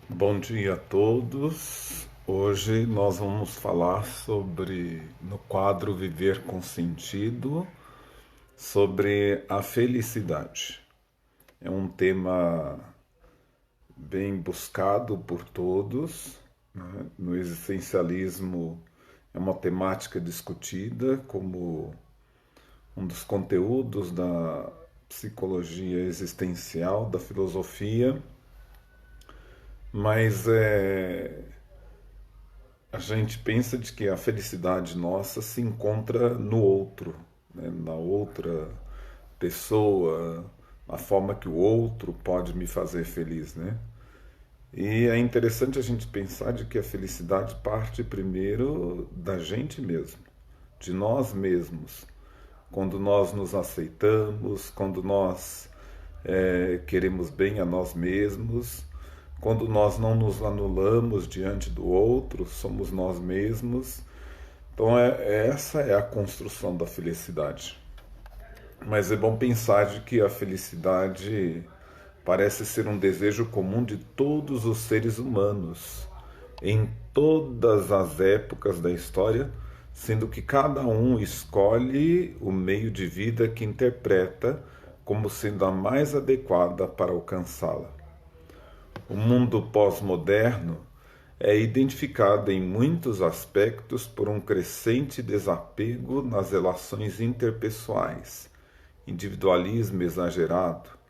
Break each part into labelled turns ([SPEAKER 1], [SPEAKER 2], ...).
[SPEAKER 1] Bom dia a todos. Hoje nós vamos falar sobre, no quadro Viver com Sentido, sobre a felicidade. É um tema bem buscado por todos, né? No existencialismo é uma temática discutida como um dos conteúdos da psicologia existencial, da filosofia, mas a gente pensa de que a felicidade nossa se encontra no outro, né? Na outra pessoa, na forma que o outro pode me fazer feliz, né? E é interessante a gente pensar de que a felicidade parte primeiro da gente mesmo, de nós mesmos. Quando nós nos aceitamos, quando nós queremos bem a nós mesmos, quando nós não nos anulamos diante do outro, somos nós mesmos. Então essa é a construção da felicidade. Mas é bom pensar de que a felicidade parece ser um desejo comum de todos os seres humanos, em todas as épocas da história, sendo que cada um escolhe o meio de vida que interpreta como sendo a mais adequada para alcançá-la. O mundo pós-moderno é identificado em muitos aspectos por um crescente desapego nas relações interpessoais, individualismo exagerado,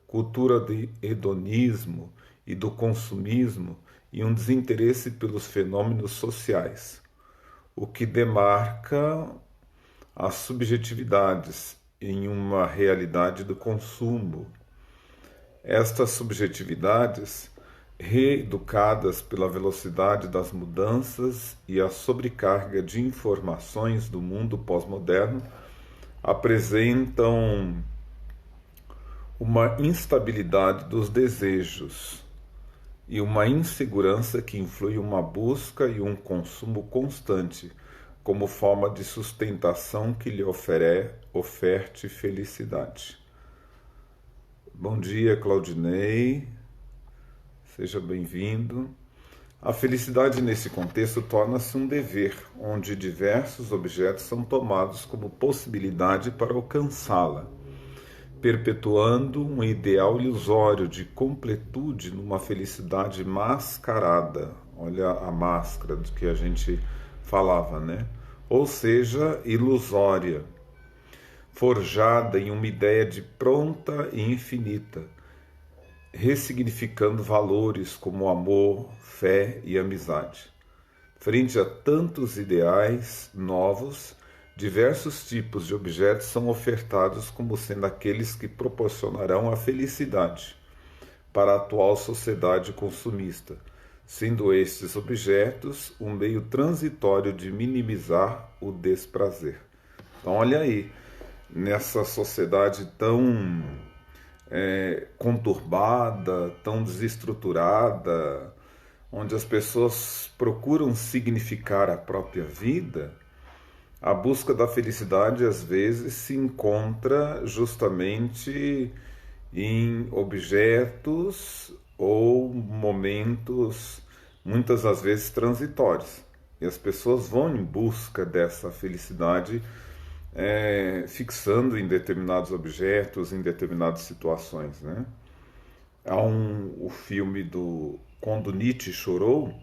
[SPEAKER 1] cultura do hedonismo e do consumismo e um desinteresse pelos fenômenos sociais, o que demarca as subjetividades em uma realidade do consumo. Estas subjetividades, reeducadas pela velocidade das mudanças e a sobrecarga de informações do mundo pós-moderno, apresentam uma instabilidade dos desejos e uma insegurança que influi uma busca e um consumo constante como forma de sustentação que lhe oferte felicidade. Bom dia, Claudinei. Seja bem-vindo. A felicidade nesse contexto torna-se um dever, onde diversos objetos são tomados como possibilidade para alcançá-la, perpetuando um ideal ilusório de completude numa felicidade mascarada. Olha a máscara do que a gente falava, né? Ou seja, ilusória, forjada em uma ideia de pronta e infinita, ressignificando valores como amor, fé e amizade. Frente a tantos ideais novos, diversos tipos de objetos são ofertados como sendo aqueles que proporcionarão a felicidade para a atual sociedade consumista, sendo estes objetos um meio transitório de minimizar o desprazer. Então, olha aí, nessa sociedade tão conturbada, tão desestruturada, onde as pessoas procuram significar a própria vida, a busca da felicidade às vezes se encontra justamente em objetos ou momentos, muitas das vezes transitórios. E as pessoas vão em busca dessa felicidade, fixando em determinados objetos, em determinadas situações, né? Há o filme do Quando Nietzsche Chorou,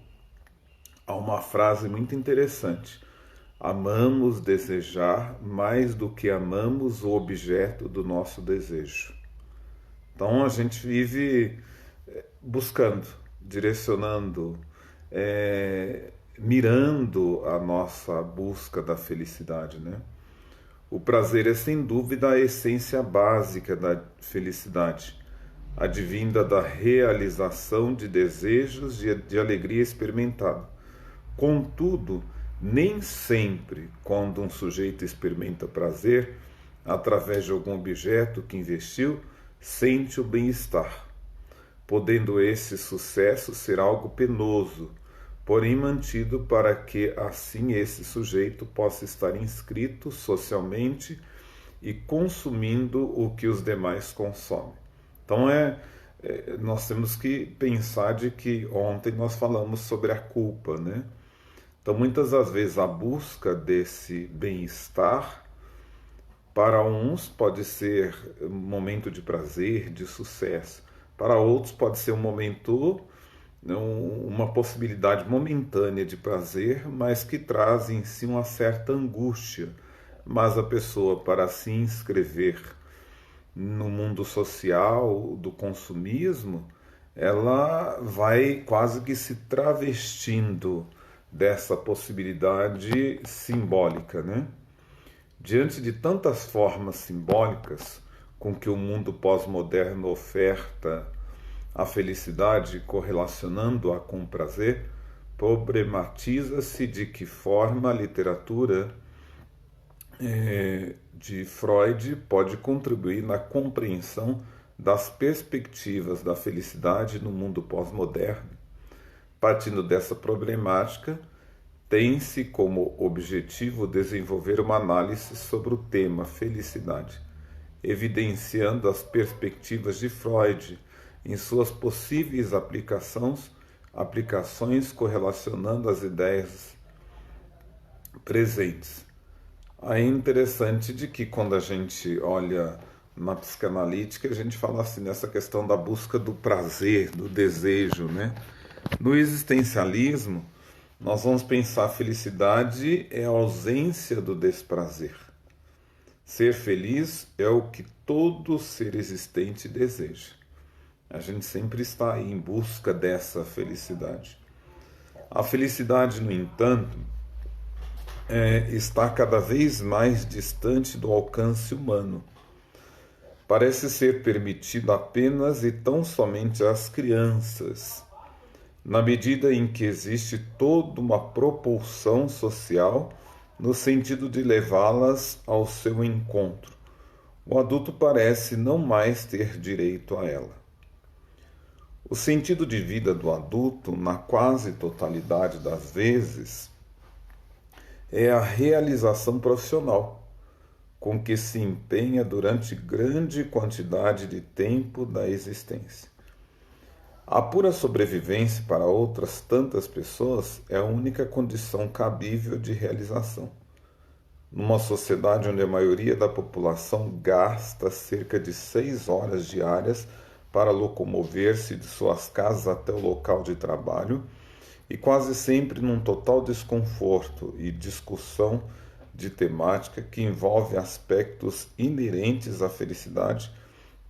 [SPEAKER 1] há uma frase muito interessante: amamos desejar mais do que amamos o objeto do nosso desejo. Então a gente vive buscando, direcionando, mirando a nossa busca da felicidade, né? O prazer é sem dúvida a essência básica da felicidade, advinda da realização de desejos de alegria experimentada. Contudo, nem sempre, quando um sujeito experimenta prazer, através de algum objeto que investiu, sente o bem-estar, podendo esse sucesso ser algo penoso, porém mantido para que assim esse sujeito possa estar inscrito socialmente e consumindo o que os demais consomem. Então nós temos que pensar de que ontem nós falamos sobre a culpa, né? Então muitas das vezes a busca desse bem-estar para uns pode ser um momento de prazer, de sucesso. Para outros pode ser um momento, uma possibilidade momentânea de prazer, mas que traz em si uma certa angústia. Mas a pessoa, para se inscrever no mundo social do consumismo, ela vai quase que se travestindo dessa possibilidade simbólica, né? Diante de tantas formas simbólicas com que o mundo pós-moderno oferta a felicidade, correlacionando-a com o prazer, problematiza-se de que forma a literatura de Freud pode contribuir na compreensão das perspectivas da felicidade no mundo pós-moderno. Partindo dessa problemática, tem-se como objetivo desenvolver uma análise sobre o tema felicidade, evidenciando as perspectivas de Freud em suas possíveis aplicações correlacionando as ideias presentes. Aí é interessante de que quando a gente olha na psicanalítica, a gente fala assim nessa questão da busca do prazer, do desejo, né? No existencialismo, nós vamos pensar a felicidade é a ausência do desprazer. Ser feliz é o que todo ser existente deseja. A gente sempre está aí em busca dessa felicidade. A felicidade, no entanto, está cada vez mais distante do alcance humano. Parece ser permitido apenas e tão somente às crianças, na medida em que existe toda uma propulsão social no sentido de levá-las ao seu encontro. O adulto parece não mais ter direito a ela. O sentido de vida do adulto, na quase totalidade das vezes, é a realização profissional, com que se empenha durante grande quantidade de tempo da existência. A pura sobrevivência para outras tantas pessoas é a única condição cabível de realização. Numa sociedade onde a maioria da população gasta cerca de 6 horas diárias para locomover-se de suas casas até o local de trabalho, e quase sempre num total desconforto e discussão de temática que envolve aspectos inerentes à felicidade,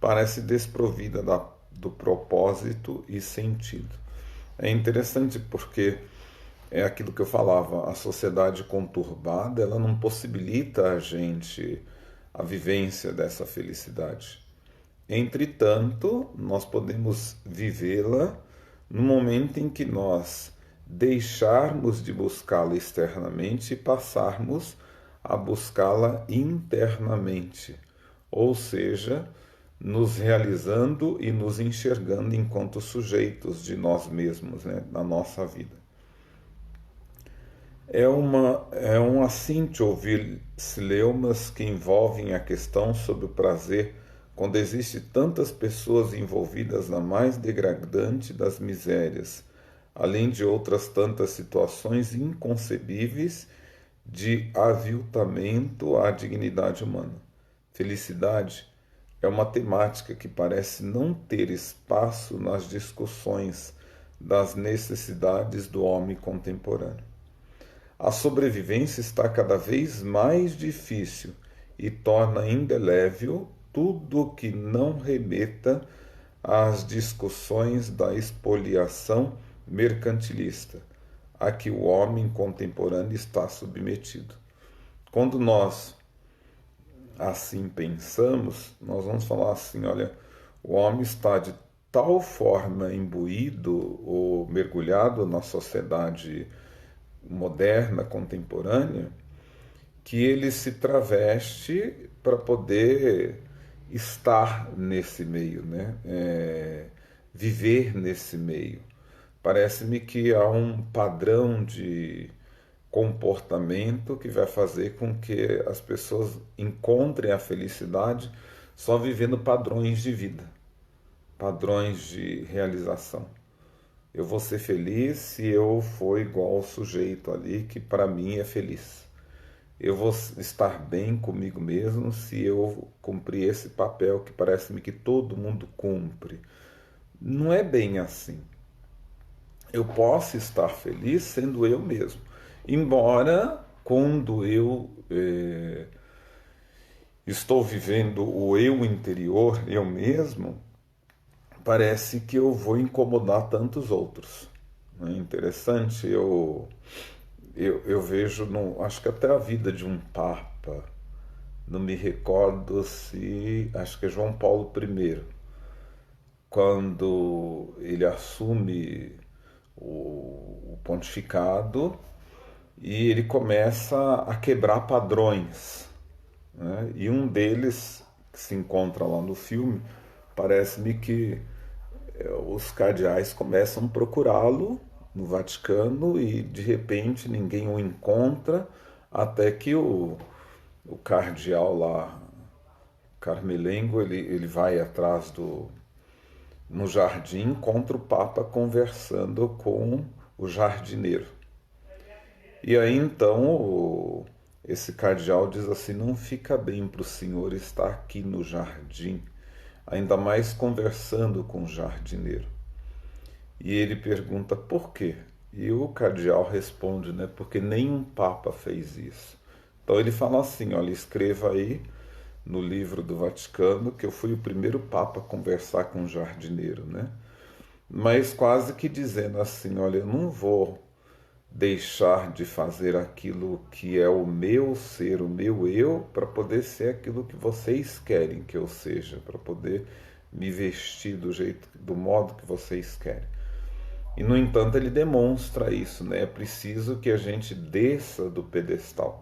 [SPEAKER 1] parece desprovida do propósito e sentido. É interessante porque é aquilo que eu falava, a sociedade conturbada, ela não possibilita a gente a vivência dessa felicidade. Entretanto, nós podemos vivê-la no momento em que nós deixarmos de buscá-la externamente e passarmos a buscá-la internamente, ou seja, nos realizando e nos enxergando enquanto sujeitos de nós mesmos, né, na nossa vida. É um assinte ouvir celeumas que envolvem a questão sobre o prazer quando existe tantas pessoas envolvidas na mais degradante das misérias, além de outras tantas situações inconcebíveis de aviltamento à dignidade humana. Felicidade é uma temática que parece não ter espaço nas discussões das necessidades do homem contemporâneo. A sobrevivência está cada vez mais difícil e torna indelével tudo que não remeta às discussões da expoliação mercantilista a que o homem contemporâneo está submetido. Quando nós assim pensamos, nós vamos falar assim, olha, o homem está de tal forma imbuído ou mergulhado na sociedade moderna, contemporânea, que ele se traveste para poder estar nesse meio, né? Viver nesse meio. Parece-me que há um padrão de comportamento que vai fazer com que as pessoas encontrem a felicidade só vivendo padrões de vida, padrões de realização. Eu vou ser feliz se eu for igual ao sujeito ali que para mim é feliz. Eu vou estar bem comigo mesmo se eu cumprir esse papel que parece-me que todo mundo cumpre. Não é bem assim. Eu posso estar feliz sendo eu mesmo. Embora quando eu estou vivendo o eu interior, eu mesmo, parece que eu vou incomodar tantos outros. É interessante, eu vejo, acho que até a vida de um papa, não me recordo se, acho que é João Paulo I, quando ele assume o pontificado e ele começa a quebrar padrões, né? E um deles, que se encontra lá no filme, parece-me que os cardeais começam a procurá-lo no Vaticano e de repente ninguém o encontra, até que o cardeal lá, Carmelengo, ele vai atrás no jardim, encontra o Papa conversando com o jardineiro. E aí então esse cardeal diz assim: não fica bem para o senhor estar aqui no jardim, ainda mais conversando com o jardineiro. E ele pergunta por quê? E o cardeal responde, né? Porque nenhum papa fez isso. Então ele fala assim: olha, escreva aí no livro do Vaticano que eu fui o primeiro papa a conversar com um jardineiro, né? Mas quase que dizendo assim: olha, eu não vou deixar de fazer aquilo que é o meu ser, o meu eu, para poder ser aquilo que vocês querem que eu seja, para poder me vestir do jeito, do modo que vocês querem. E no entanto ele demonstra isso, né? É preciso que a gente desça do pedestal.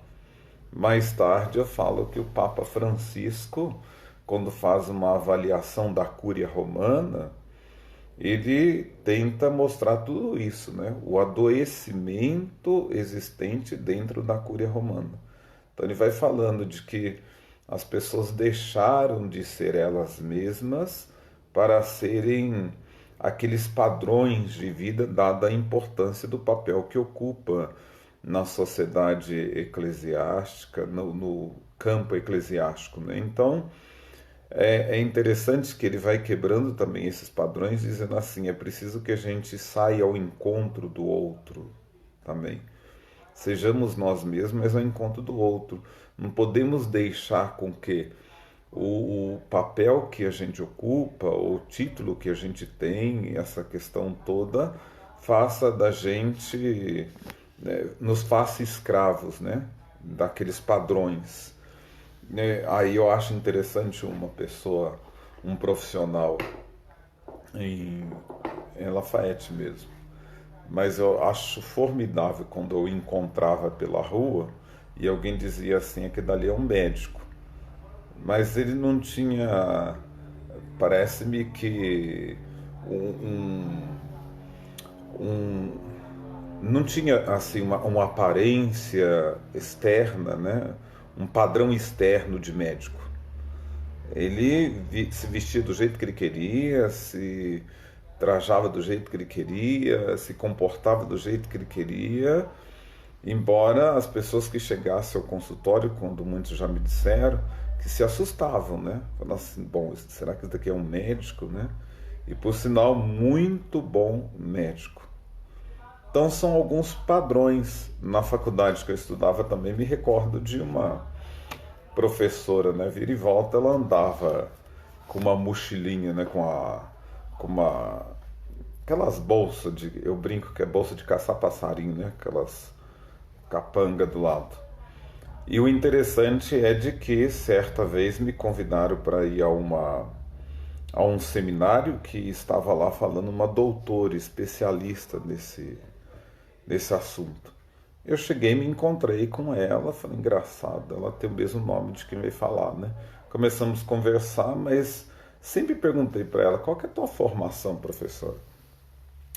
[SPEAKER 1] Mais tarde eu falo que o Papa Francisco, quando faz uma avaliação da Cúria Romana, ele tenta mostrar tudo isso, né? O adoecimento existente dentro da Cúria Romana. Então ele vai falando de que as pessoas deixaram de ser elas mesmas para serem aqueles padrões de vida, dada a importância do papel que ocupa na sociedade eclesiástica, no campo eclesiástico, né? Então é interessante que ele vai quebrando também esses padrões, dizendo assim: é preciso que a gente saia ao encontro do outro também. Sejamos nós mesmos, mas ao encontro do outro. Não podemos deixar com que o papel que a gente ocupa, o título que a gente tem, essa questão toda, faça da gente, né, nos faça escravos, né, daqueles padrões. Aí eu acho interessante uma pessoa, um profissional em, em Lafayette mesmo. Mas eu acho formidável quando eu encontrava pela rua e alguém dizia assim: é que dali é um médico. Mas ele não tinha, parece-me que um, um, não tinha assim uma aparência externa, né? Um padrão externo de médico. Ele se vestia do jeito que ele queria, se trajava do jeito que ele queria, se comportava do jeito que ele queria, embora as pessoas que chegassem ao consultório, quando muitos já me disseram, que se assustavam, né? Falavam assim: bom, será que isso daqui é um médico, né? E por sinal, muito bom médico. Então são alguns padrões. Na faculdade que eu estudava também me recordo de uma professora, né? Vira e volta ela andava com uma mochilinha, né? Com uma aquelas bolsas de, eu brinco que é bolsa de caçar passarinho, né? Aquelas capanga do lado. E o interessante é de que certa vez me convidaram para ir a um seminário que estava lá falando uma doutora especialista nesse assunto. Eu cheguei e me encontrei com ela, falei: engraçado, ela tem o mesmo nome de quem veio falar, né? Começamos a conversar, mas sempre perguntei para ela: qual que é a tua formação, professor?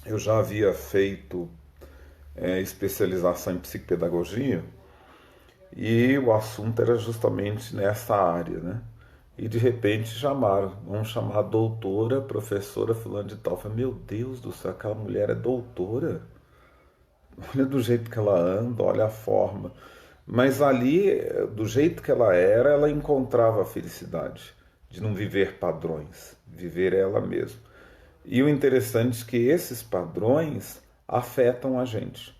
[SPEAKER 1] eu já havia feito especialização em psicopedagogia e o assunto era justamente nessa área, né? E de repente chamaram, vamos chamar a doutora, professora fulano de tal. Eu falei, meu Deus do céu, aquela mulher é doutora? Olha do jeito que ela anda, olha a forma. Mas ali, do jeito que ela era, ela encontrava a felicidade de não viver padrões, viver ela mesma. E o interessante é que esses padrões afetam a gente.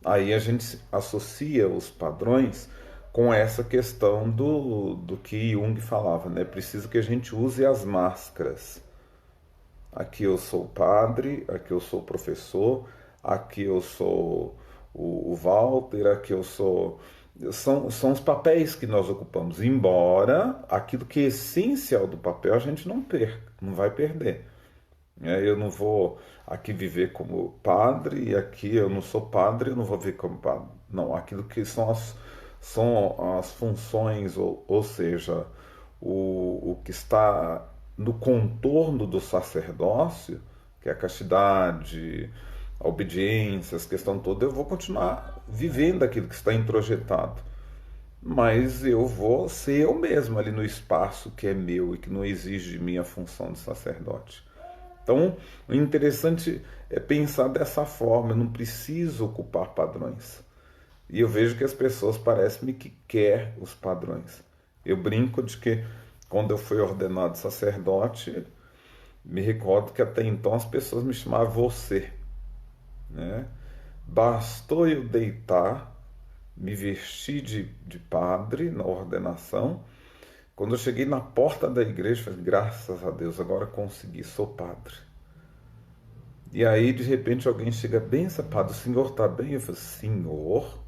[SPEAKER 1] Aí a gente associa os padrões com essa questão do que Jung falava, né? Preciso que a gente use as máscaras. Aqui eu sou padre, aqui eu sou professor, aqui eu sou o Walter, aqui eu sou. São os papéis que nós ocupamos, embora aquilo que é essencial do papel a gente não perca, não vai perder. Eu não vou aqui viver como padre e aqui eu não sou padre, eu não vou viver como padre. Não, aquilo que são as funções, ou seja, o que está no contorno do sacerdócio, que é a castidade, a obediência, essa questão toda, eu vou continuar vivendo aquilo que está introjetado. Mas eu vou ser eu mesmo ali no espaço que é meu e que não exige de mim a função de sacerdote. Então, o interessante é pensar dessa forma, eu não preciso ocupar padrões. E eu vejo que as pessoas parecem-me que querem os padrões. Eu brinco de que quando eu fui ordenado sacerdote, me recordo que até então as pessoas me chamavam você, né? Bastou eu deitar, me vestir de padre na ordenação. Quando eu cheguei na porta da igreja, eu falei, graças a Deus, agora consegui, sou padre. E aí, de repente, alguém chega bem, padre, o senhor está bem? Eu falei, senhor?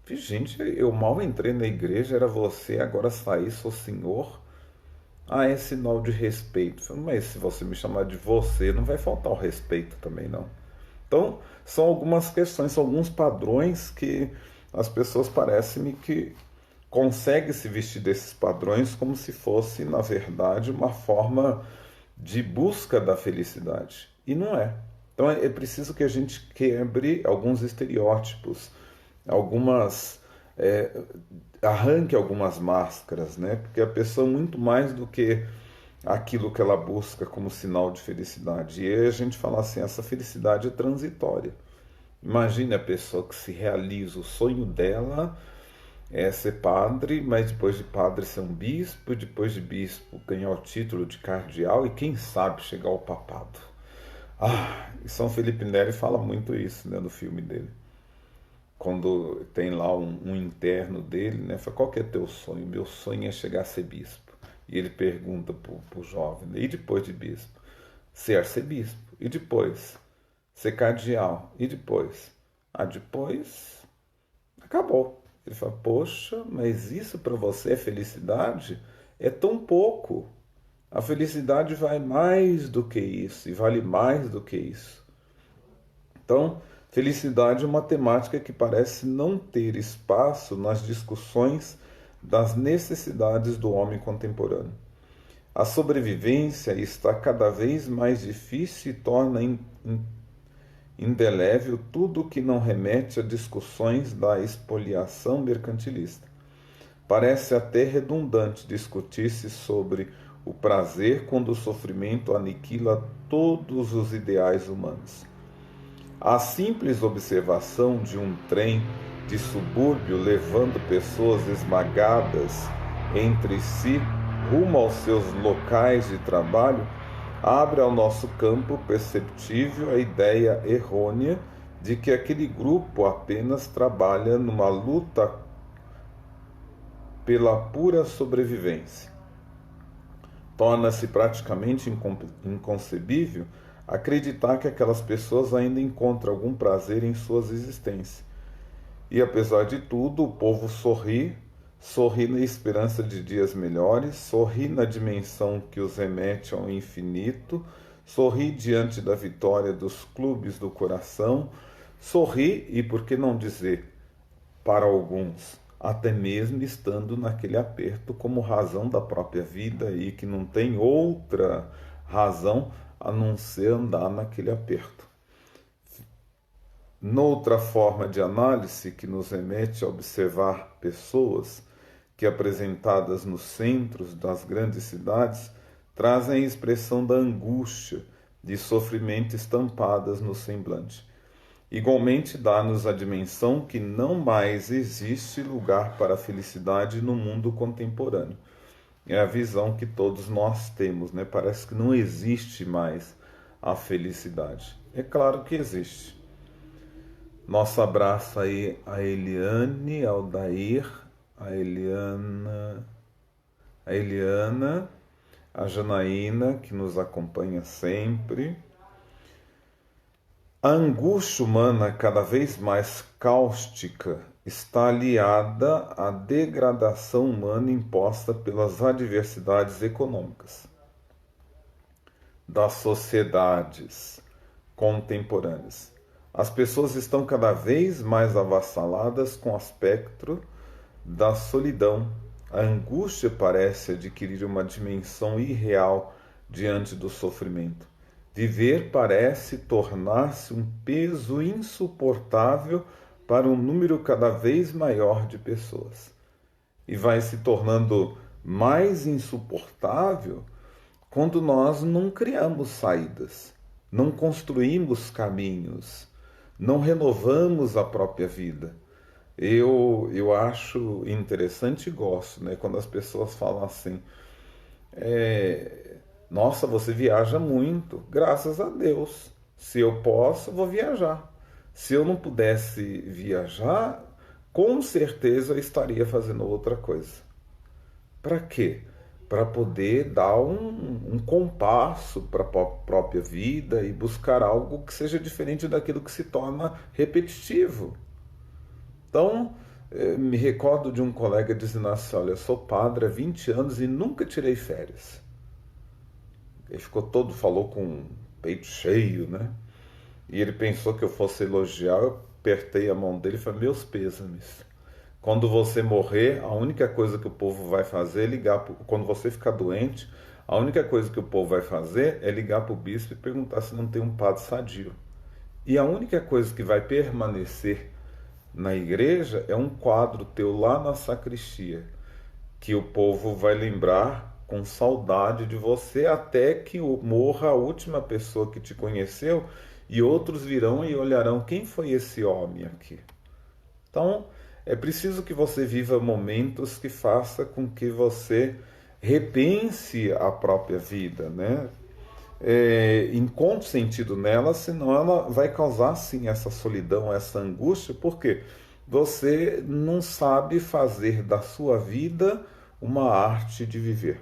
[SPEAKER 1] Gente, eu mal entrei na igreja, era você, agora saí, sou senhor? Ah, é sinal de respeito. Eu falei, mas se você me chamar de você, não vai faltar o respeito também, não. Então, são algumas questões, são alguns padrões que as pessoas parecem-me que conseguem se vestir desses padrões como se fosse, na verdade, uma forma de busca da felicidade. E não é. Então é preciso que a gente quebre alguns estereótipos, algumas arranque algumas máscaras, né? Porque a pessoa é muito mais do que aquilo que ela busca como sinal de felicidade. E aí a gente fala assim, essa felicidade é transitória. Imagine a pessoa que se realiza o sonho dela é ser padre, mas depois de padre ser um bispo, depois de bispo ganhar o título de cardeal e quem sabe chegar ao papado. E São Felipe Neri fala muito isso, né, no filme dele. Quando tem lá um interno dele, né, fala, qual que é teu sonho? Meu sonho é chegar a ser bispo. E ele pergunta pro jovem, né, e depois de bispo? Ser arcebispo. E depois? Ser cardeal. E depois? Depois acabou. Ele fala, poxa, mas isso para você é felicidade? É tão pouco. A felicidade vai mais do que isso e vale mais do que isso. Então, felicidade é uma temática que parece não ter espaço nas discussões das necessidades do homem contemporâneo. A sobrevivência está cada vez mais difícil e torna indelével tudo o que não remete a discussões da expoliação mercantilista. Parece até redundante discutir-se sobre o prazer quando o sofrimento aniquila todos os ideais humanos. A simples observação de um trem de subúrbio levando pessoas esmagadas entre si rumo aos seus locais de trabalho abre ao nosso campo perceptível a ideia errônea de que aquele grupo apenas trabalha numa luta pela pura sobrevivência. Torna-se praticamente inconcebível acreditar que aquelas pessoas ainda encontram algum prazer em suas existências. E apesar de tudo, o povo sorri na esperança de dias melhores, sorri na dimensão que os remete ao infinito, sorri diante da vitória dos clubes do coração, sorri e, por que não dizer, para alguns, até mesmo estando naquele aperto como razão da própria vida e que não tem outra razão a não ser andar naquele aperto. Noutra forma de análise que nos remete a observar pessoas que, apresentadas nos centros das grandes cidades, trazem a expressão da angústia, de sofrimento estampadas no semblante. Igualmente dá-nos a dimensão que não mais existe lugar para a felicidade no mundo contemporâneo. É a visão que todos nós temos, né? Parece que não existe mais a felicidade. É claro que existe. Nosso abraço aí a Eliane, ao Dair, a Eliana, a Janaína, que nos acompanha sempre. A angústia humana, cada vez mais cáustica, está aliada à degradação humana imposta pelas adversidades econômicas das sociedades contemporâneas. As pessoas estão cada vez mais avassaladas com o aspecto da solidão. A angústia parece adquirir uma dimensão irreal diante do sofrimento. Viver parece tornar-se um peso insuportável para um número cada vez maior de pessoas. E vai se tornando mais insuportável quando nós não criamos saídas, não construímos caminhos, não renovamos a própria vida. Eu acho interessante e gosto, né, quando as pessoas falam assim, nossa, você viaja muito, graças a Deus. Se eu posso, vou viajar. Se eu não pudesse viajar, com certeza eu estaria fazendo outra coisa. Para quê? Para poder dar um compasso para a própria vida e buscar algo que seja diferente daquilo que se torna repetitivo. Então, me recordo de um colega dizendo assim, olha, eu sou padre há 20 anos e nunca tirei férias. Ele ficou todo, falou com o peito cheio, né? E ele pensou que eu fosse elogiar, eu apertei a mão dele e falei, meus pêsames. Quando você morrer, a única coisa que o povo vai fazer é ligar, quando você ficar doente, a única coisa que o povo vai fazer é ligar para o bispo e perguntar se não tem um padre sadio. E a única coisa que vai permanecer na igreja é um quadro teu lá na sacristia, que o povo vai lembrar com saudade de você até que morra a última pessoa que te conheceu e outros virão e olharão quem foi esse homem aqui. Então, é preciso que você viva momentos que faça com que você repense a própria vida, né? Encontre sentido nela, senão ela vai causar sim essa solidão, essa angústia, porque você não sabe fazer da sua vida uma arte de viver.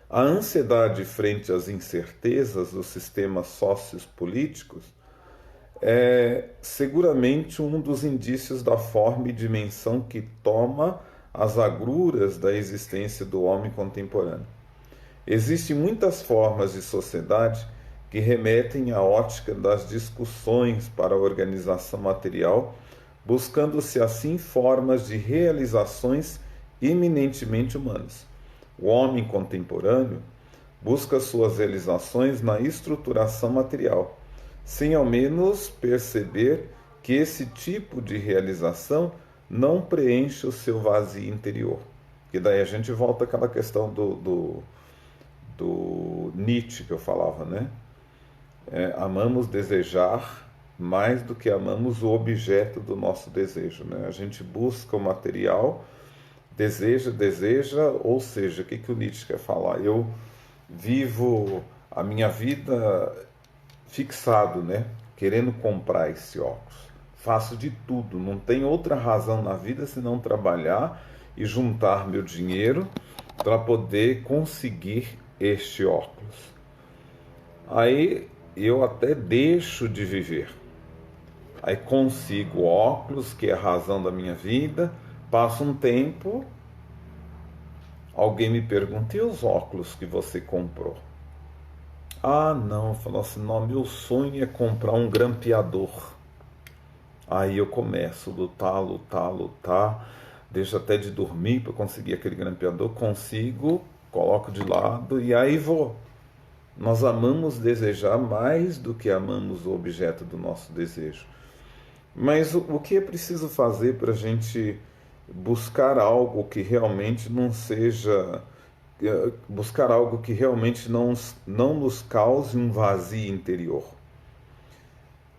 [SPEAKER 1] A ansiedade frente às incertezas dos sistemas sociopolíticos é seguramente um dos indícios da forma e dimensão que toma as agruras da existência do homem contemporâneo. Existem muitas formas de sociedade que remetem à ótica das discussões para a organização material, buscando-se assim formas de realizações eminentemente humanas. O homem contemporâneo busca suas realizações na estruturação material, sem ao menos perceber que esse tipo de realização não preenche o seu vazio interior. E daí a gente volta àquela questão do Nietzsche que eu falava, né? Amamos desejar mais do que amamos o objeto do nosso desejo, né? A gente busca o material, deseja, ou seja, o que o Nietzsche quer falar? Eu vivo a minha vida fixado, né? Querendo comprar esse óculos. Faço de tudo, não tem outra razão na vida senão trabalhar e juntar meu dinheiro para poder conseguir este óculos. Aí eu até deixo de viver. Aí consigo o óculos, que é a razão da minha vida, passa um tempo, alguém me pergunta, e os óculos que você comprou? Ah, não, falou assim, não, meu sonho é comprar um grampeador. Aí eu começo a lutar, deixo até de dormir para conseguir aquele grampeador, consigo, coloco de lado e aí vou. Nós amamos desejar mais do que amamos o objeto do nosso desejo. Mas o que é preciso fazer para a gente buscar algo que realmente não seja. Buscar algo que realmente não nos cause um vazio interior?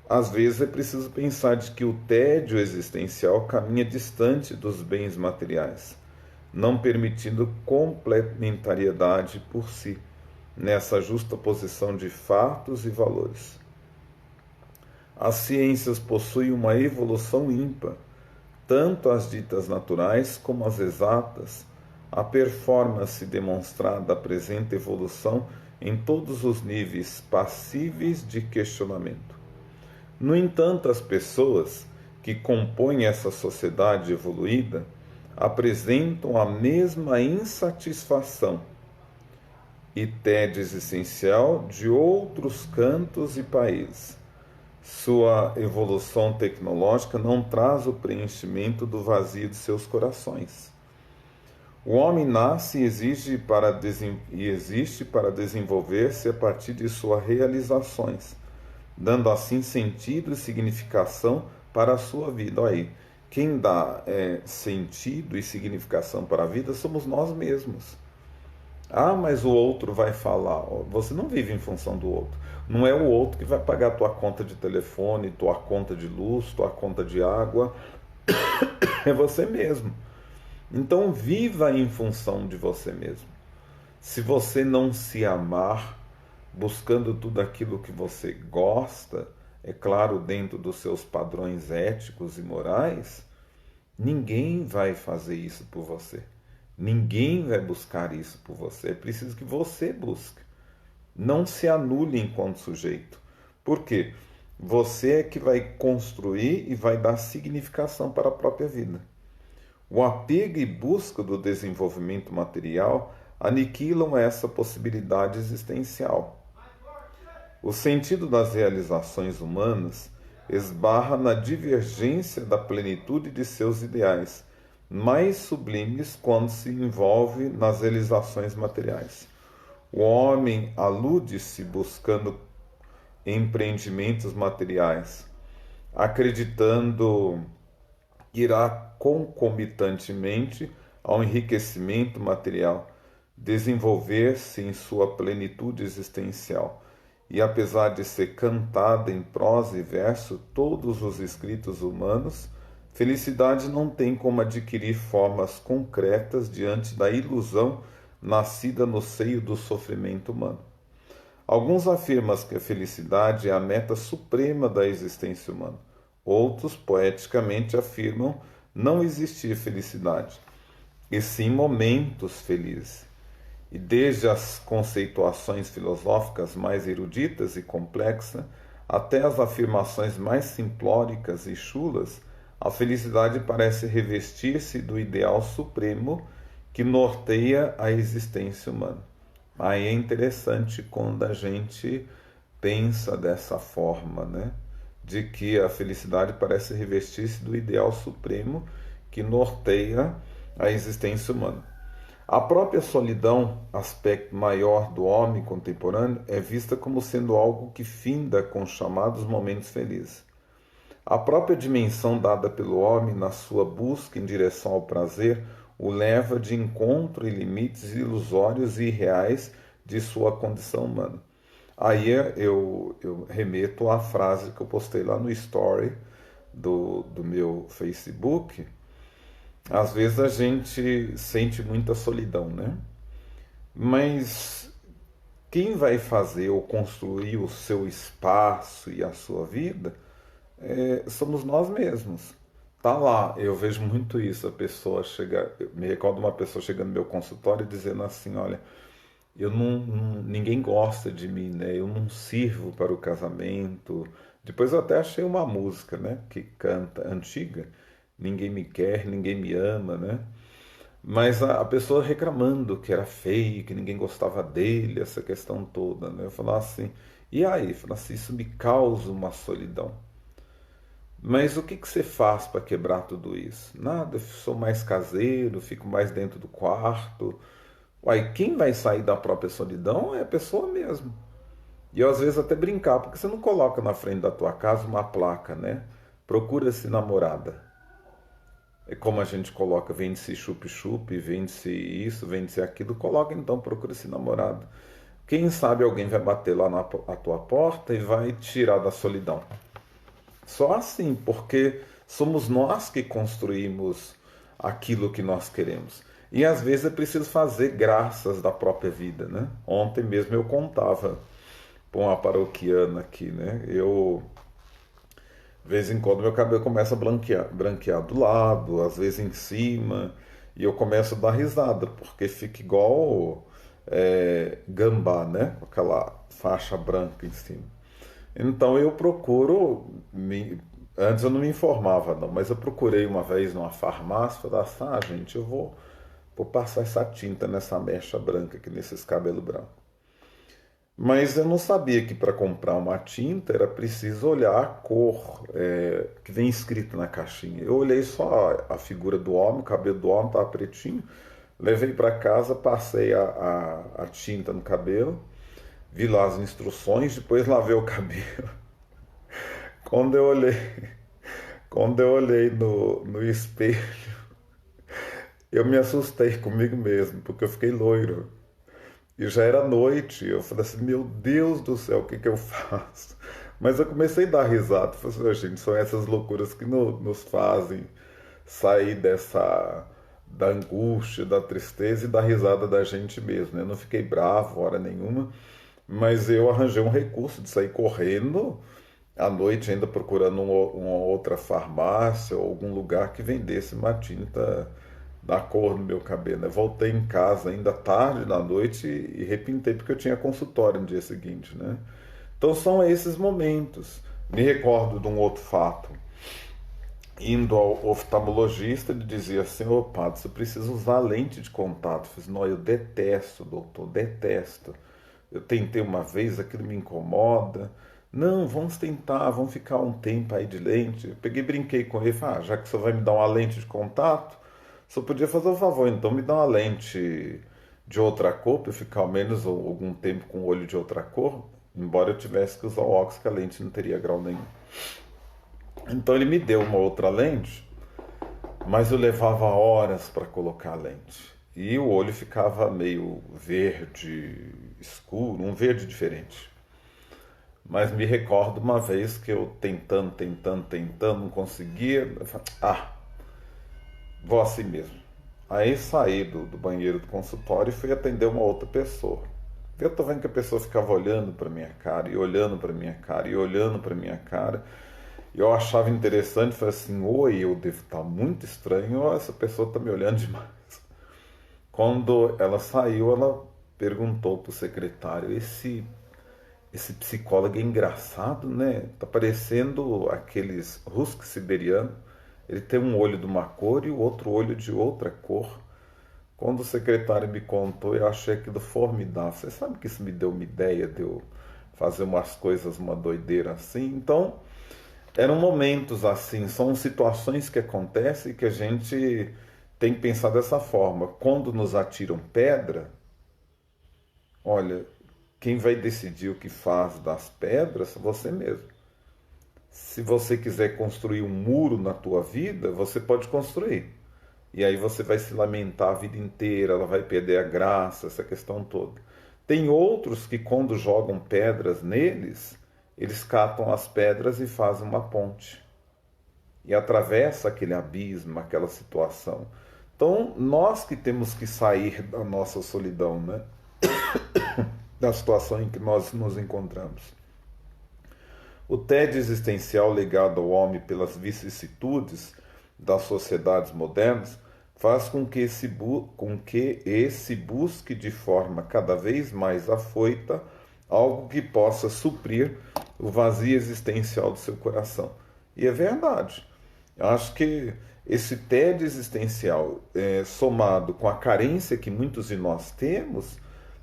[SPEAKER 1] Às vezes é preciso pensar de que o tédio existencial caminha distante dos bens materiais, não permitindo complementariedade por si, nessa justa posição de fatos e valores. As ciências possuem uma evolução ímpar, tanto as ditas naturais como as exatas. A performance demonstrada apresenta evolução em todos os níveis passíveis de questionamento. No entanto, as pessoas que compõem essa sociedade evoluída apresentam a mesma insatisfação e tédio existencial de outros cantos e países. Sua evolução tecnológica não traz o preenchimento do vazio de seus corações. O homem nasce e existe para desenvolver-se a partir de suas realizações, dando assim sentido e significação para a sua vida. Olha aí, quem dá sentido e significação para a vida somos nós mesmos. Ah, mas o outro vai falar. Você não vive em função do outro. Não é o outro que vai pagar tua conta de telefone, tua conta de luz, tua conta de água. É você mesmo. Então viva em função de você mesmo. Se você não se amar, buscando tudo aquilo que você gosta, é claro, dentro dos seus padrões éticos e morais, ninguém vai fazer isso por você. Ninguém vai buscar isso por você. É preciso que você busque. Não se anule enquanto sujeito. Por quê? Você é que vai construir e vai dar significação para a própria vida. O apego e busca do desenvolvimento material aniquilam essa possibilidade existencial. O sentido das realizações humanas esbarra na divergência da plenitude de seus ideais, mais sublimes quando se envolve nas realizações materiais. O homem alude-se buscando empreendimentos materiais, acreditando que irá concomitantemente ao enriquecimento material, desenvolver-se em sua plenitude existencial. E apesar de ser cantada em prosa e verso todos os escritos humanos, felicidade não tem como adquirir formas concretas diante da ilusão nascida no seio do sofrimento humano. Alguns afirmam que a felicidade é a meta suprema da existência humana. Outros, poeticamente, afirmam não existir felicidade, e sim momentos felizes. E desde as conceituações filosóficas mais eruditas e complexas, até as afirmações mais simplóricas e chulas, a felicidade parece revestir-se do ideal supremo que norteia a existência humana. Aí é interessante quando a gente pensa dessa forma, né? De que a felicidade parece revestir-se do ideal supremo que norteia a existência humana. A própria solidão, aspecto maior do homem contemporâneo, é vista como sendo algo que finda com os chamados momentos felizes. A própria dimensão dada pelo homem na sua busca em direção ao prazer o leva de encontro em limites ilusórios e irreais de sua condição humana. Aí eu remeto à frase que eu postei lá no story do meu Facebook. Às vezes a gente sente muita solidão, né? Mas quem vai fazer ou construir o seu espaço e a sua vida somos nós mesmos. Tá lá, eu vejo muito isso, a pessoa chega, eu me recordo de uma pessoa chegando no meu consultório dizendo assim, olha, ninguém gosta de mim, né? Eu não sirvo para o casamento. Depois eu até achei uma música, né, que canta, antiga, ninguém me quer, ninguém me ama, né? Mas a pessoa reclamando que era feio, que ninguém gostava dele, essa questão toda, né? Eu falava assim, e aí? Eu falava assim, isso me causa uma solidão. Mas o que você faz para quebrar tudo isso? Nada, eu sou mais caseiro, fico mais dentro do quarto. Uai, quem vai sair da própria solidão é a pessoa mesmo. E eu às vezes até brincar, porque você não coloca na frente da tua casa uma placa, né? Procura-se namorada. É como a gente coloca, vende-se chup-chup, vende-se isso, vende-se aquilo, coloca então, procura-se namorado. Quem sabe alguém vai bater lá na tua porta e vai tirar da solidão. Só assim, porque somos nós que construímos aquilo que nós queremos. E às vezes é preciso fazer graças da própria vida, né? Ontem mesmo eu contava para uma paroquiana aqui, né? De vez em quando meu cabelo começa a branquear do lado, às vezes em cima, e eu começo a dar risada, porque fica igual gambá, né? Com aquela faixa branca em cima. Então eu procuro, antes eu não me informava não, mas eu procurei uma vez numa farmácia, falei assim, gente, vou passar essa tinta nessa mecha branca aqui, nesses cabelos brancos. Mas eu não sabia que para comprar uma tinta era preciso olhar a cor que vem escrito na caixinha. Eu olhei só a figura do homem, o cabelo do homem estava pretinho, levei para casa, passei a tinta no cabelo, vi lá as instruções, depois lavei o cabelo. Quando eu olhei, quando eu olhei no espelho, eu me assustei comigo mesmo, porque eu fiquei loiro. E já era noite, eu falei assim, meu Deus do céu, o que que eu faço? Mas eu comecei a dar risada, falei assim, "Oh, gente, são essas loucuras que nos fazem sair da angústia, da tristeza e da risada da gente mesmo, né? Eu não fiquei bravo hora nenhuma, mas eu arranjei um recurso de sair correndo à noite, ainda procurando uma outra farmácia ou algum lugar que vendesse uma tinta da cor no meu cabelo, né? Voltei em casa ainda tarde da noite e repintei porque eu tinha consultório no dia seguinte, né? Então são esses momentos. Me recordo de um outro fato. Indo ao oftalmologista, ele dizia assim, ô padre, você precisa usar lente de contato. Eu falei, não, eu detesto, doutor, detesto. Eu tentei uma vez, aquilo me incomoda. Não, vamos tentar, vamos ficar um tempo aí de lente. Eu peguei e brinquei com ele, falei, já que o senhor vai me dar uma lente de contato, só podia fazer um favor, então me dá uma lente de outra cor, para eu ficar ao menos algum tempo com o olho de outra cor, embora eu tivesse que usar o óculos, que a lente não teria grau nenhum. Então ele me deu uma outra lente, mas eu levava horas para colocar a lente. E o olho ficava meio verde escuro, um verde diferente. Mas me recordo uma vez que eu tentando, não conseguia. Eu falei, vou assim mesmo. Aí saí do banheiro do consultório e fui atender uma outra pessoa. Eu tô vendo que a pessoa ficava olhando para minha cara, e olhando para minha cara, e olhando para minha cara. E eu achava interessante, falei assim, oi, eu devo estar muito estranho, ou essa pessoa está me olhando demais. Quando ela saiu, ela perguntou pro secretário, esse psicólogo é engraçado, né? Tá parecendo aqueles husky siberianos. Ele tem um olho de uma cor e o outro olho de outra cor. Quando o secretário me contou, eu achei aquilo formidável. Você sabe que isso me deu uma ideia de eu fazer umas coisas, uma doideira assim? Então, eram momentos assim, são situações que acontecem que a gente tem que pensar dessa forma. Quando nos atiram pedra, olha, quem vai decidir o que faz das pedras é você mesmo. Se você quiser construir um muro na tua vida, você pode construir. E aí você vai se lamentar a vida inteira, ela vai perder a graça, essa questão toda. Tem outros que quando jogam pedras neles, eles catam as pedras e fazem uma ponte. E atravessa aquele abismo, aquela situação. Então, nós que temos que sair da nossa solidão, né? Da situação em que nós nos encontramos. O tédio existencial legado ao homem pelas vicissitudes das sociedades modernas faz com que esse busque de forma cada vez mais afoita algo que possa suprir o vazio existencial do seu coração. E é verdade. Eu acho que esse tédio existencial, somado com a carência que muitos de nós temos,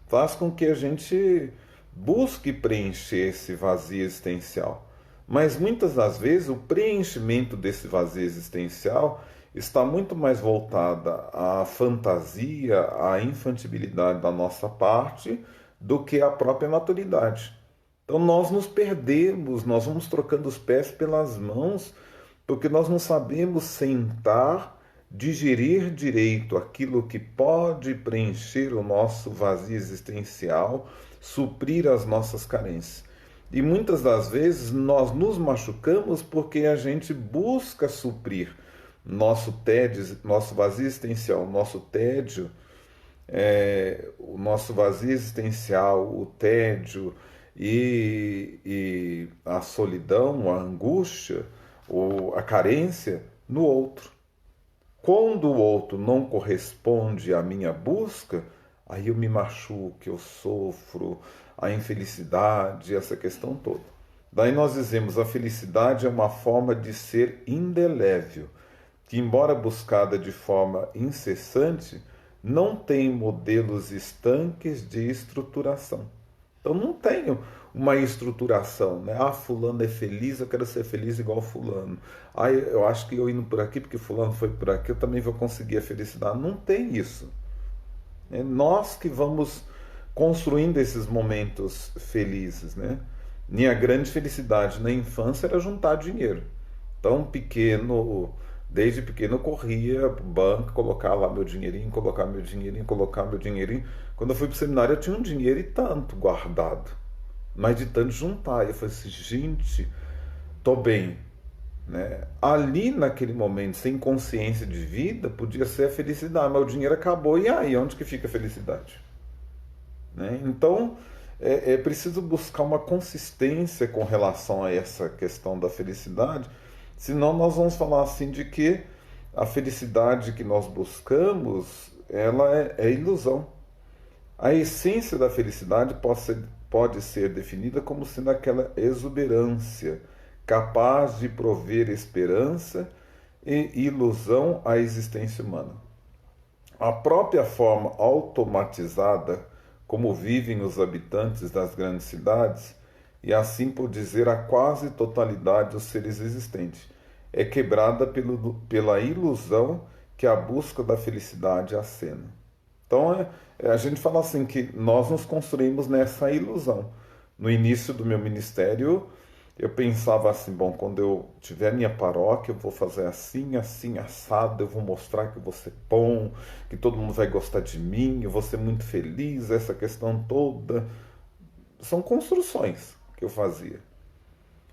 [SPEAKER 1] faz com que a gente busque preencher esse vazio existencial. Mas muitas das vezes o preenchimento desse vazio existencial está muito mais voltada à fantasia, à infantilidade da nossa parte, do que à própria maturidade. Então nós nos perdemos, nós vamos trocando os pés pelas mãos, porque nós não sabemos sentar, digerir direito aquilo que pode preencher o nosso vazio existencial, suprir as nossas carências. E muitas das vezes nós nos machucamos porque a gente busca suprir nosso tédio, nosso vazio existencial, nosso tédio, o nosso vazio existencial, o tédio e a solidão, a angústia, ou a carência no outro. Quando o outro não corresponde à minha busca, aí eu me machuco, eu sofro, a infelicidade, essa questão toda. Daí nós dizemos a felicidade é uma forma de ser indelével, que embora buscada de forma incessante, não tem modelos estanques de estruturação. Então não tenho uma estruturação, né? Ah, fulano é feliz, eu quero ser feliz igual fulano. Ah, eu acho que eu indo por aqui porque fulano foi por aqui, eu também vou conseguir a felicidade. Não tem isso. É nós que vamos construindo esses momentos felizes, né? Minha grande felicidade na infância era juntar dinheiro. Então, desde pequeno eu corria para o banco, colocar lá meu dinheirinho, colocar meu dinheirinho, colocar meu dinheirinho. Quando eu fui para o seminário eu tinha um dinheiro e tanto guardado, mas de tanto juntar. Eu falei assim, gente, tô bem, né? Ali naquele momento, sem consciência de vida, podia ser a felicidade, mas o dinheiro acabou e aí, onde que fica a felicidade? Né? Então, é preciso buscar uma consistência com relação a essa questão da felicidade, senão nós vamos falar assim de que a felicidade que nós buscamos, ela é ilusão. A essência da felicidade pode ser definida como sendo aquela exuberância, capaz de prover esperança e ilusão à existência humana. A própria forma automatizada como vivem os habitantes das grandes cidades, e assim por dizer a quase totalidade dos seres existentes, é quebrada pela ilusão que a busca da felicidade acena. Então a gente fala assim que nós nos construímos nessa ilusão. No início do meu ministério, eu pensava assim, bom, quando eu tiver minha paróquia, eu vou fazer assim, assim, assado, eu vou mostrar que eu vou ser bom, que todo mundo vai gostar de mim, eu vou ser muito feliz, essa questão toda. São construções que eu fazia.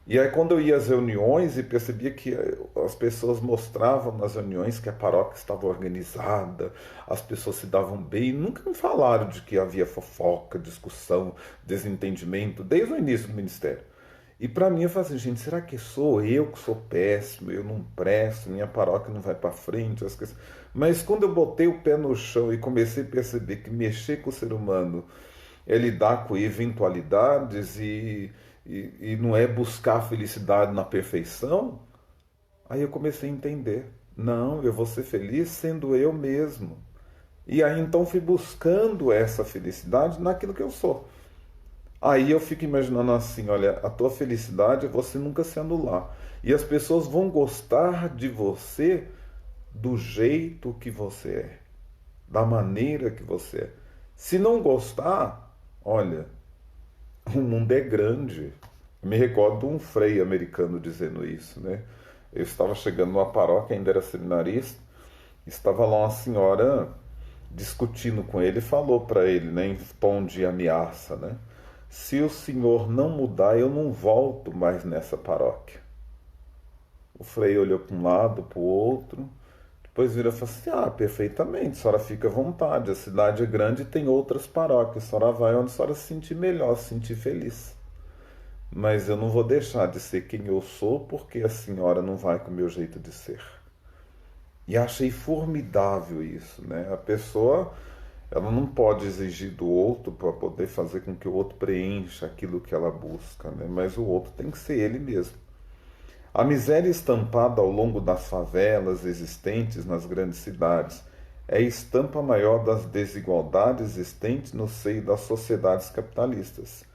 [SPEAKER 1] E aí quando eu ia às reuniões e percebia que as pessoas mostravam nas reuniões que a paróquia estava organizada, as pessoas se davam bem, nunca me falaram de que havia fofoca, discussão, desentendimento, desde o início do ministério. E para mim eu falei assim, gente, será que sou eu que sou péssimo, eu não presto, minha paróquia não vai para frente? Mas quando eu botei o pé no chão e comecei a perceber que mexer com o ser humano é lidar com eventualidades e não é buscar a felicidade na perfeição, aí eu comecei a entender. Não, eu vou ser feliz sendo eu mesmo. E aí então fui buscando essa felicidade naquilo que eu sou. Aí eu fico imaginando assim, olha, a tua felicidade é você nunca se anular. E as pessoas vão gostar de você do jeito que você é, da maneira que você é. Se não gostar, olha, o mundo é grande. Eu me recordo de um frei americano dizendo isso, né? Eu estava chegando numa paróquia, ainda era seminarista, estava lá uma senhora discutindo com ele e falou para ele, né, em tom de ameaça, né? Se o senhor não mudar, eu não volto mais nessa paróquia. O frei olhou para um lado, para o outro, depois vira e falou assim, ah, perfeitamente, a senhora fica à vontade, a cidade é grande e tem outras paróquias, a senhora vai onde a senhora se sentir melhor, se sentir feliz. Mas eu não vou deixar de ser quem eu sou porque a senhora não vai com o meu jeito de ser. E achei formidável isso, né? A pessoa, ela não pode exigir do outro para poder fazer com que o outro preencha aquilo que ela busca, né? Mas o outro tem que ser ele mesmo. A miséria estampada ao longo das favelas existentes nas grandes cidades é a estampa maior das desigualdades existentes no seio das sociedades capitalistas.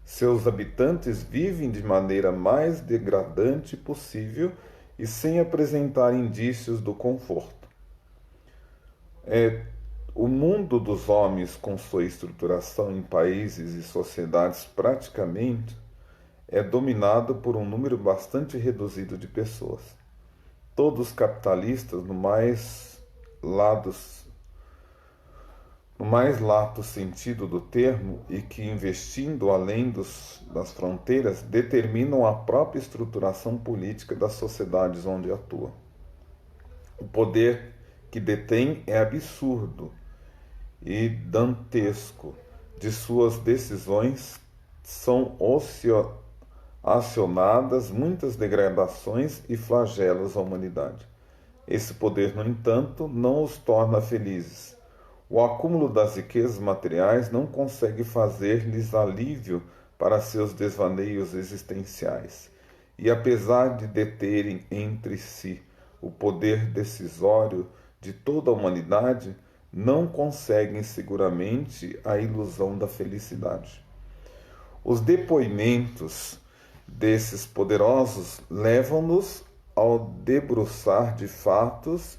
[SPEAKER 1] Seus habitantes vivem de maneira mais degradante possível e sem apresentar indícios do conforto. O mundo dos homens, com sua estruturação em países e sociedades é dominado por um número bastante reduzido de pessoas. Todos capitalistas, no mais lato sentido do termo, e que, investindo além das fronteiras, determinam a própria estruturação política das sociedades onde atuam. O poder que detém é absurdo e dantesco. De suas decisões são acionadas muitas degradações e flagelos à humanidade. Esse poder, no entanto, não os torna felizes. O acúmulo das riquezas materiais não consegue fazer-lhes alívio para seus desvaneios existenciais. E apesar de deterem entre si o poder decisório de toda a humanidade, não conseguem seguramente a ilusão da felicidade. Os depoimentos desses poderosos levam-nos ao debruçar de fatos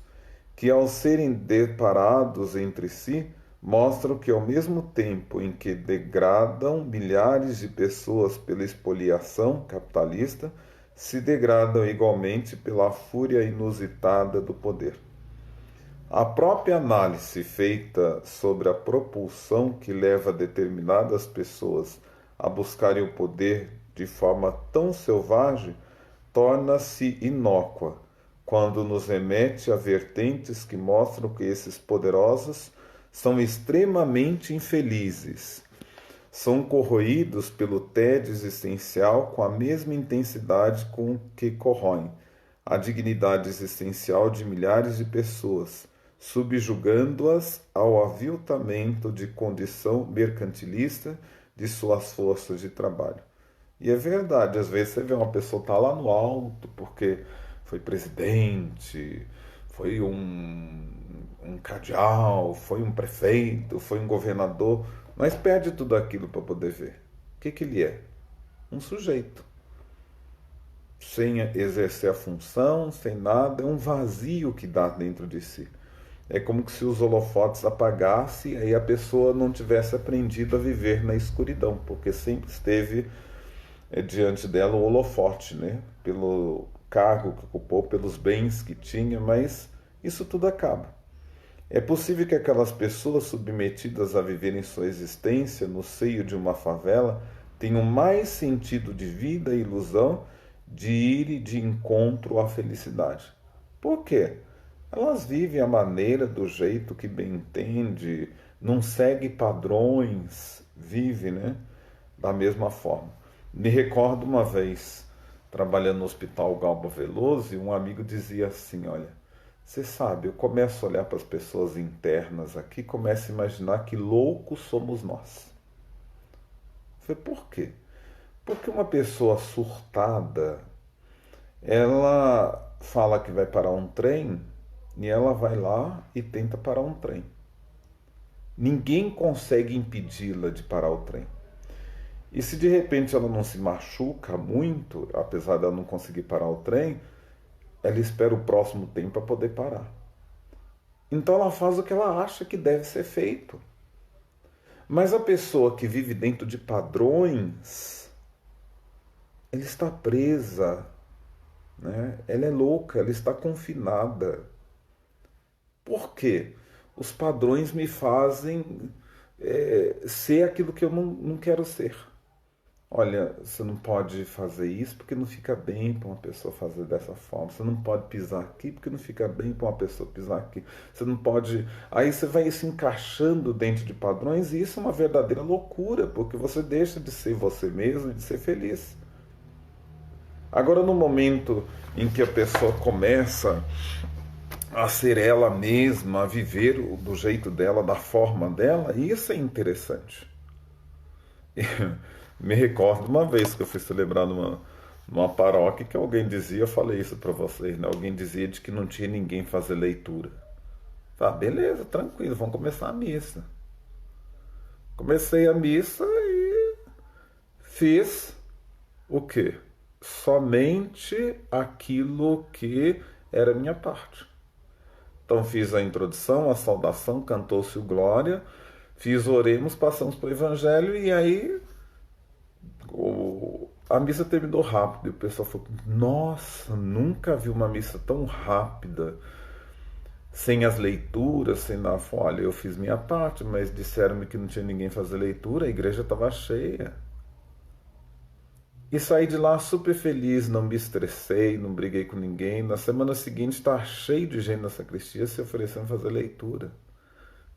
[SPEAKER 1] que, ao serem deparados entre si, mostram que, ao mesmo tempo em que degradam milhares de pessoas pela expoliação capitalista, se degradam igualmente pela fúria inusitada do poder. A própria análise feita sobre a propulsão que leva determinadas pessoas a buscarem o poder de forma tão selvagem torna-se inócua quando nos remete a vertentes que mostram que esses poderosos são extremamente infelizes. São corroídos pelo tédio existencial com a mesma intensidade com que corroem a dignidade existencial de milhares de pessoas, subjugando-as ao aviltamento de condição mercantilista de suas forças de trabalho. E é verdade, às vezes você vê uma pessoa estar lá no alto porque foi presidente, foi um cardeal, foi um prefeito, foi um governador, mas perde tudo aquilo para poder ver. O que ele é? Um sujeito. Sem exercer a função, sem nada, é um vazio que dá dentro de si. É como se os holofotes apagassem e aí a pessoa não tivesse aprendido a viver na escuridão, porque sempre esteve diante dela o holofote, né? Pelo cargo que ocupou, pelos bens que tinha, mas isso tudo acaba. É possível que aquelas pessoas submetidas a viverem sua existência no seio de uma favela tenham mais sentido de vida e ilusão de ir de encontro à felicidade. Por quê? Elas vivem a maneira do jeito que bem entende, não segue padrões, vive, né? Da mesma forma. Me recordo uma vez, trabalhando no Hospital Galba Veloso, e um amigo dizia assim, olha, você sabe, eu começo a olhar para as pessoas internas aqui, começo a imaginar que loucos somos nós. Eu falei, por quê? Porque uma pessoa surtada, ela fala que vai parar um trem, e ela vai lá e tenta parar um trem. Ninguém consegue impedi-la de parar o trem. E se de repente ela não se machuca muito, apesar de ela não conseguir parar o trem, ela espera o próximo tempo para poder parar. Então ela faz o que ela acha que deve ser feito. Mas a pessoa que vive dentro de padrões, ela está presa, né? Ela é louca, ela está confinada. Por quê? Os padrões me fazem ser aquilo que eu não quero ser. Olha, você não pode fazer isso porque não fica bem para uma pessoa fazer dessa forma. Você não pode pisar aqui porque não fica bem para uma pessoa pisar aqui. Você não pode... Aí você vai se encaixando dentro de padrões e isso é uma verdadeira loucura, porque você deixa de ser você mesmo e de ser feliz. Agora, no momento em que a pessoa começa a ser ela mesma, a viver do jeito dela, da forma dela, isso é interessante. Me recordo uma vez que eu fui celebrar numa paróquia que alguém dizia, eu falei isso para vocês, né? Alguém dizia de que não tinha ninguém fazer leitura. Tá, beleza, tranquilo, vamos começar a missa. Comecei a missa e fiz o quê? Somente aquilo que era minha parte. Então fiz a introdução, a saudação, cantou-se o Glória, fiz oremos, passamos para o Evangelho e aí a missa terminou rápido e o pessoal falou: nossa, nunca vi uma missa tão rápida, sem as leituras, sem nada. Olha, eu fiz minha parte, mas disseram-me que não tinha ninguém fazer leitura, a igreja estava cheia. E saí de lá super feliz, não me estressei, não briguei com ninguém. Na semana seguinte está cheio de gente na sacristia se oferecendo fazer leitura.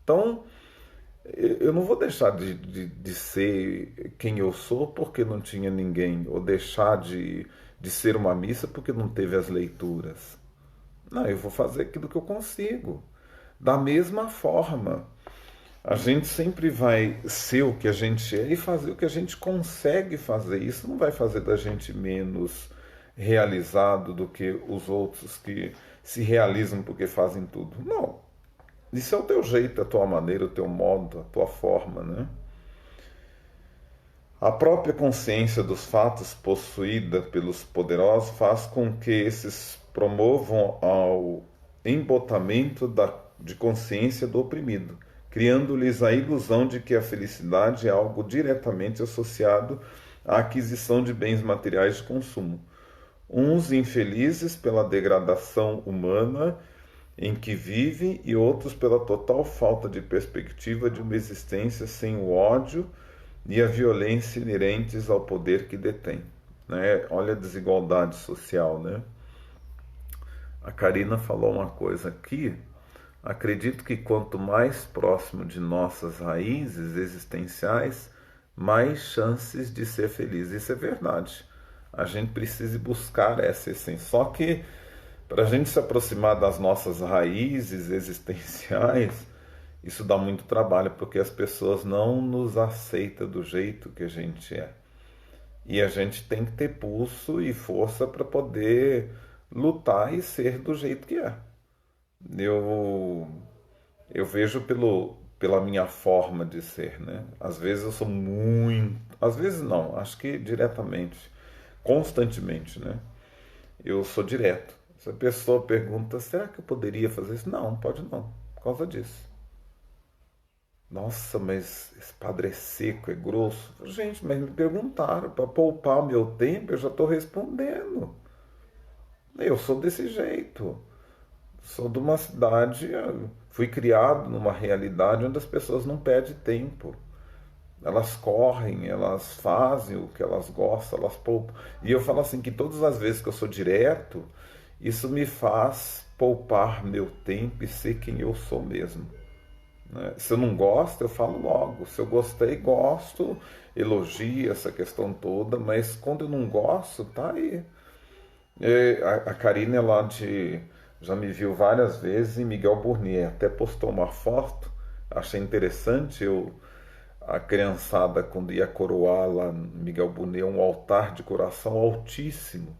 [SPEAKER 1] Então, eu não vou deixar de ser quem eu sou porque não tinha ninguém, ou deixar de ser uma missa porque não teve as leituras. Não, eu vou fazer aquilo que eu consigo. Da mesma forma, a gente sempre vai ser o que a gente é e fazer o que a gente consegue fazer. Isso não vai fazer da gente menos realizado do que os outros que se realizam porque fazem tudo. Não. Isso é o teu jeito, a tua maneira, o teu modo, a tua forma, né? A própria consciência dos fatos possuída pelos poderosos faz com que esses promovam ao embotamento de consciência do oprimido, criando-lhes a ilusão de que a felicidade é algo diretamente associado à aquisição de bens materiais de consumo. Uns infelizes pela degradação humana em que vivem e outros pela total falta de perspectiva de uma existência sem o ódio e a violência inerentes ao poder que detém. Né? Olha a desigualdade social, né? A Karina falou uma coisa aqui. Acredito que quanto mais próximo de nossas raízes existenciais, mais chances de ser feliz. Isso é verdade. A gente precisa buscar essa essência. Só que para a gente se aproximar das nossas raízes existenciais, isso dá muito trabalho, porque as pessoas não nos aceitam do jeito que a gente é. E a gente tem que ter pulso e força para poder lutar e ser do jeito que é. Eu vejo pela minha forma de ser, né? Às vezes eu sou muito... Às vezes não, acho que diretamente, constantemente, né? Eu sou direto. Se a pessoa pergunta, será que eu poderia fazer isso? Não, pode não, por causa disso. Nossa, mas esse padre é seco, é grosso. Gente, mas me perguntaram, para poupar o meu tempo, eu já estou respondendo. Eu sou desse jeito. Sou de uma cidade, fui criado numa realidade onde as pessoas não perdem tempo. Elas correm, elas fazem o que elas gostam, elas poupam. E eu falo assim que todas as vezes que eu sou direto, isso me faz poupar meu tempo e ser quem eu sou mesmo. Né? Se eu não gosto, eu falo logo. Se eu gostei, gosto, elogio essa questão toda, mas quando eu não gosto, tá aí. A Karine é lá já me viu várias vezes em Miguel Burnier, até postou uma foto, achei interessante, a criançada quando ia coroar lá em Miguel Burnier, um altar de coração altíssimo.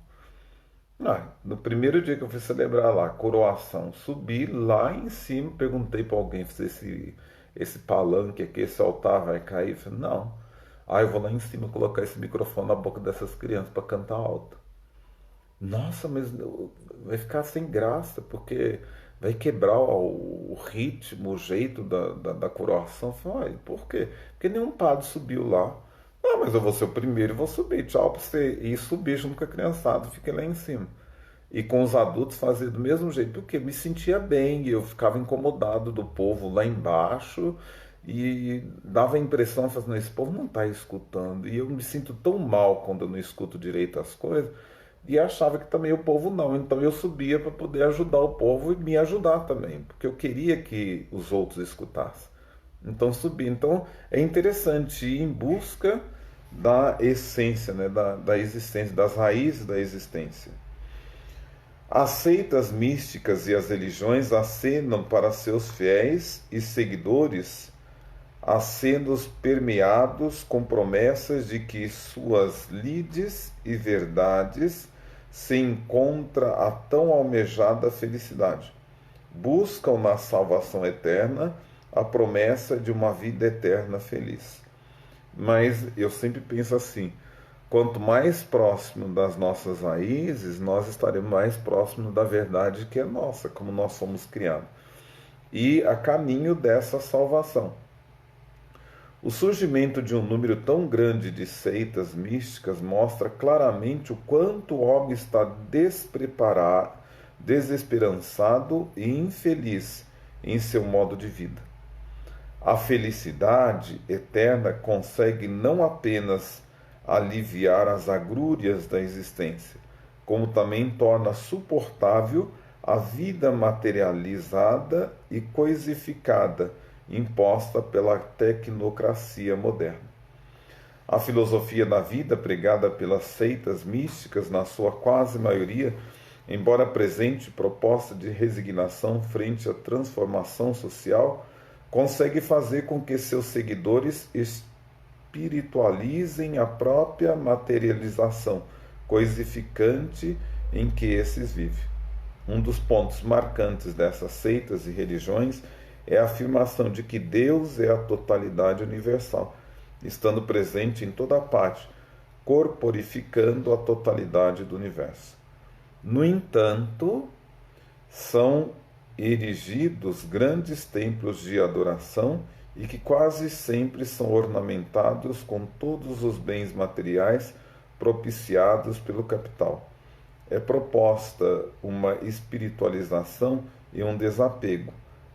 [SPEAKER 1] No primeiro dia que eu fui celebrar lá, coroação, subi lá em cima, perguntei para alguém se esse palanque aqui, esse altar vai cair. Eu falei, não. Eu vou lá em cima colocar esse microfone na boca dessas crianças para cantar alto. Nossa, mas vai ficar sem graça, porque vai quebrar o ritmo, o jeito da coroação. Eu falei, por quê? Porque nenhum padre subiu lá. Mas eu vou ser o primeiro e vou subir. Tchau pra você. E subir junto com a criançada, fiquei lá em cima. E com os adultos fazer do mesmo jeito, porque me sentia bem, e eu ficava incomodado do povo lá embaixo, e dava a impressão, fazendo, esse povo não está escutando. E eu me sinto tão mal quando eu não escuto direito as coisas, e achava que também o povo não. Então eu subia para poder ajudar o povo e me ajudar também, porque eu queria que os outros escutassem. Então subi. Então é interessante ir em busca da essência, né, da existência, das raízes da existência. As seitas místicas e as religiões acenam para seus fiéis e seguidores, acenos permeados com promessas de que suas lides e verdades se encontra a tão almejada felicidade. Buscam na salvação eterna a promessa de uma vida eterna feliz. Mas eu sempre penso assim, quanto mais próximo das nossas raízes, nós estaremos mais próximos da verdade que é nossa, como nós somos criados. E a caminho dessa salvação. O surgimento de um número tão grande de seitas místicas mostra claramente o quanto o homem está despreparado, desesperançado e infeliz em seu modo de vida. A felicidade eterna consegue não apenas aliviar as agrúrias da existência, como também torna suportável a vida materializada e coisificada imposta pela tecnocracia moderna. A filosofia da vida pregada pelas seitas místicas, na sua quase maioria, embora apresente proposta de resignação frente à transformação social, consegue fazer com que seus seguidores espiritualizem a própria materialização coisificante em que esses vivem. Um dos pontos marcantes dessas seitas e religiões é a afirmação de que Deus é a totalidade universal, estando presente em toda parte, corporificando a totalidade do universo. No entanto, são erigidos grandes templos de adoração e que quase sempre são ornamentados com todos os bens materiais propiciados pelo capital. É proposta uma espiritualização e um desapego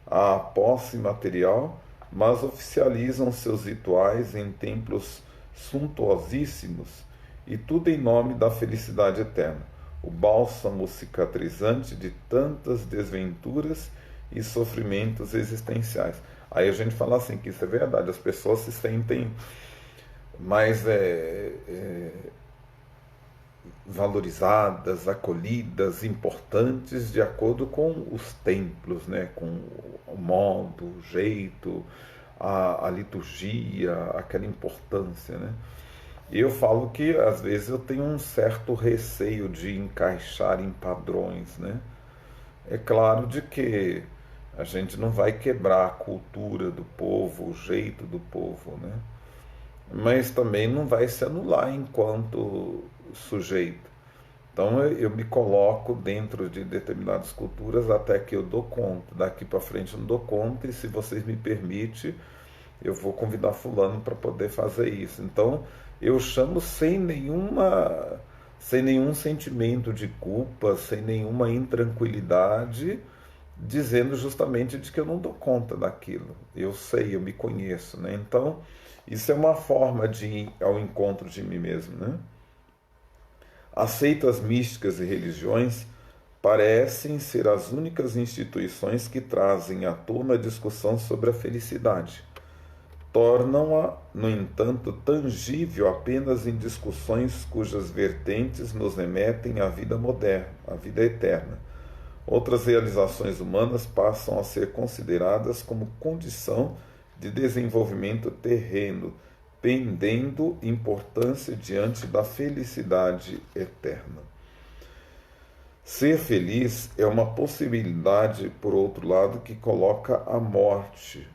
[SPEAKER 1] à posse material, mas oficializam seus rituais em templos suntuosíssimos, e tudo em nome da felicidade eterna, o bálsamo cicatrizante de tantas desventuras e sofrimentos existenciais. Aí a gente fala assim, que isso é verdade, as pessoas se sentem mais valorizadas, acolhidas, importantes de acordo com os templos, né? Com o modo, o jeito, a liturgia, aquela importância, né? E eu falo que às vezes eu tenho um certo receio de encaixar em padrões, né? É claro de que a gente não vai quebrar a cultura do povo, o jeito do povo, né? Mas também não vai se anular enquanto sujeito. Então eu me coloco dentro de determinadas culturas até que eu dou conta. Daqui para frente eu não dou conta, e se vocês me permitem, eu vou convidar fulano para poder fazer isso. Então eu chamo sem nenhum sentimento de culpa, sem nenhuma intranquilidade, dizendo justamente de que eu não dou conta daquilo. Eu sei, eu me conheço, né? Então isso é uma forma de ir ao encontro de mim mesmo, né? As seitas místicas e religiões parecem ser as únicas instituições que trazem à tona a discussão sobre a felicidade. Tornam-a, no entanto, tangível apenas em discussões cujas vertentes nos remetem à vida moderna, à vida eterna. Outras realizações humanas passam a ser consideradas como condição de desenvolvimento terreno, pendendo importância diante da felicidade eterna. Ser feliz é uma possibilidade, por outro lado, que coloca a morte,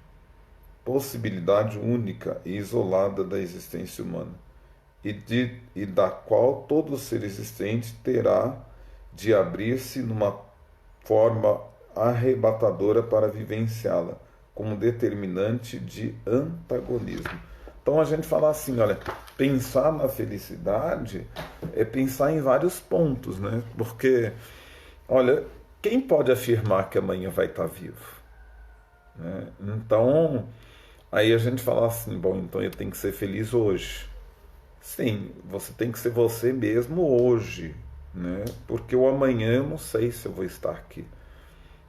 [SPEAKER 1] possibilidade única e isolada da existência humana, e da qual todo ser existente terá de abrir-se numa forma arrebatadora para vivenciá-la, como determinante de antagonismo. Então a gente fala assim, olha, pensar na felicidade é pensar em vários pontos, né? Porque, olha, quem pode afirmar que amanhã vai estar vivo? Né? Então, aí a gente fala assim, bom, então eu tenho que ser feliz hoje. Sim, você tem que ser você mesmo hoje, né? Porque o amanhã eu não sei se eu vou estar aqui.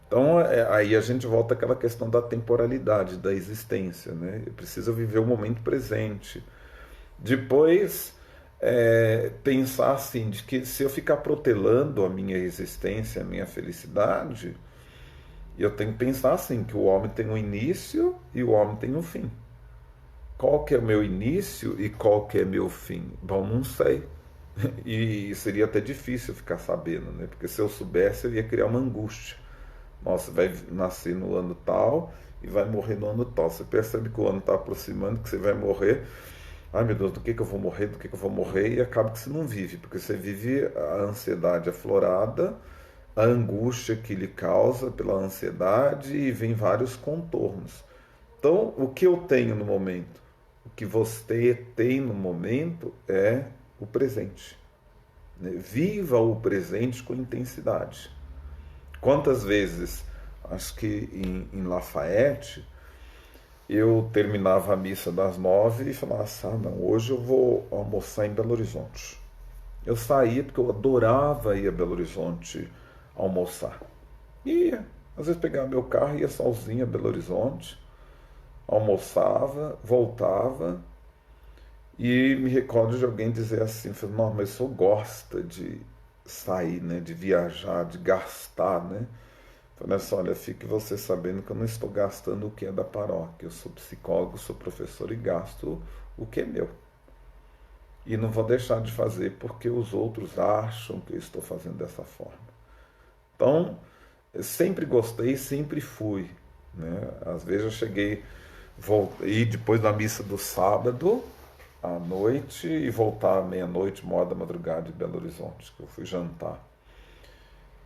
[SPEAKER 1] Então, aí a gente volta àquela questão da temporalidade, da existência, né? Eu preciso viver o momento presente. Depois, pensar assim, de que se eu ficar protelando a minha existência, a minha felicidade, eu tenho que pensar assim, que o homem tem um início e o homem tem um fim. Qual que é o meu início e qual que é meu fim? Bom, não sei. E seria até difícil ficar sabendo, né? Porque se eu soubesse, eu ia criar uma angústia. Nossa, vai nascer no ano tal e vai morrer no ano tal. Você percebe que o ano está aproximando, que você vai morrer. Ai meu Deus, do que eu vou morrer, do que eu vou morrer? E acaba que você não vive, porque você vive a ansiedade aflorada, a angústia que lhe causa pela ansiedade, e vem vários contornos. Então, o que eu tenho no momento? que você tem no momento é o presente, né? Viva o presente com intensidade. Quantas vezes, acho que em Lafayette, eu terminava a missa das 9 e falava assim, não, hoje eu vou almoçar em Belo Horizonte. Eu saía porque eu adorava ir a Belo Horizonte almoçar. Ia, às vezes pegava meu carro, ia sozinho a Belo Horizonte, almoçava, voltava, e me recordo de alguém dizer assim, não, mas o senhor gosta de sair, né, de viajar, de gastar, né? Falei assim, olha, fique você sabendo que eu não estou gastando o que é da paróquia. Eu sou psicólogo, sou professor e gasto o que é meu. E não vou deixar de fazer porque os outros acham que eu estou fazendo dessa forma. Então, eu sempre gostei, sempre fui, né? Às vezes eu cheguei, voltei depois da missa do sábado à noite e voltar à meia-noite, 1h da madrugada de Belo Horizonte, que eu fui jantar.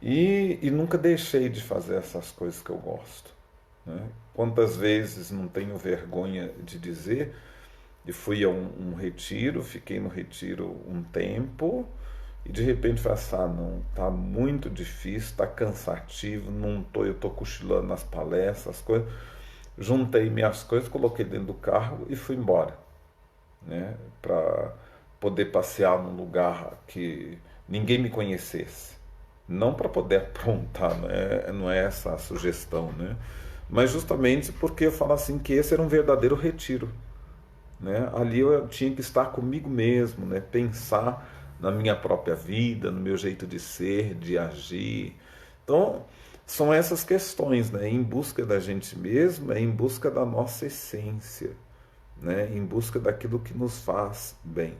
[SPEAKER 1] E nunca deixei de fazer essas coisas que eu gosto, né? Quantas vezes não tenho vergonha de dizer, e fui a um retiro, fiquei no retiro um tempo, e de repente falei assim, não, tá muito difícil, tá cansativo, não tô, eu tô cochilando nas palestras, as coisas. Juntei minhas coisas, coloquei dentro do carro e fui embora, né? Para poder passear num lugar que ninguém me conhecesse. Não para poder aprontar, não é essa a sugestão, né? Mas justamente porque eu falo assim que esse era um verdadeiro retiro, né? Ali eu tinha que estar comigo mesmo, né? Pensar na minha própria vida, no meu jeito de ser, de agir. Então, são essas questões, né? Em busca da gente mesmo, é em busca da nossa essência, né? Em busca daquilo que nos faz bem.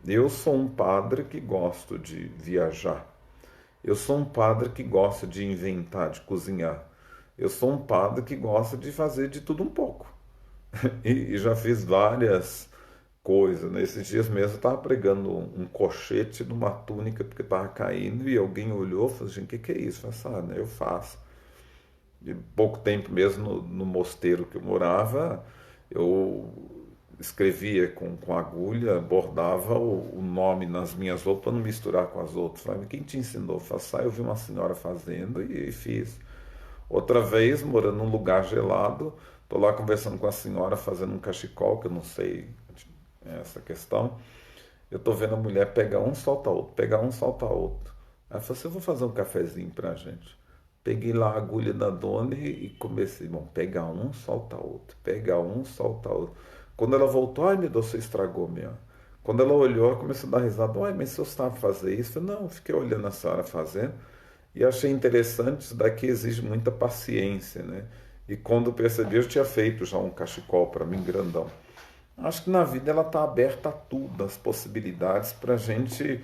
[SPEAKER 1] Eu sou um padre que gosto de viajar. Eu sou um padre que gosta de inventar, de cozinhar. Eu sou um padre que gosta de fazer de tudo um pouco. E já fiz várias coisas. Nesses dias mesmo eu estava pregando um cochete numa túnica porque estava caindo e alguém olhou e falou assim, o que é isso? Eu falei assim, eu faço. De pouco tempo mesmo no mosteiro que eu morava, eu escrevia com agulha, bordava o nome nas minhas roupas para não misturar com as outras. Falei, quem te ensinou? Eu falei, eu vi uma senhora fazendo e fiz. Outra vez, morando num lugar gelado, estou lá conversando com a senhora, fazendo um cachecol, que eu não sei essa questão. Eu estou vendo a mulher pegar um, solta outro, pegar um, solta outro. Ela falou assim, eu vou fazer um cafezinho para a gente. Peguei lá a agulha da dona e comecei, bom, pegar um, solta outro, pegar um, solta outro. Quando ela voltou, ai meu Deus, você estragou mesmo. Quando ela olhou, ela começou a dar risada, ai, mas você sabe fazer isso? Eu falei, não, fiquei olhando a senhora fazendo. E achei interessante, isso daqui exige muita paciência, né? E quando percebi, eu tinha feito já um cachecol para mim, grandão. Acho que na vida ela está aberta a tudo, as possibilidades para a gente,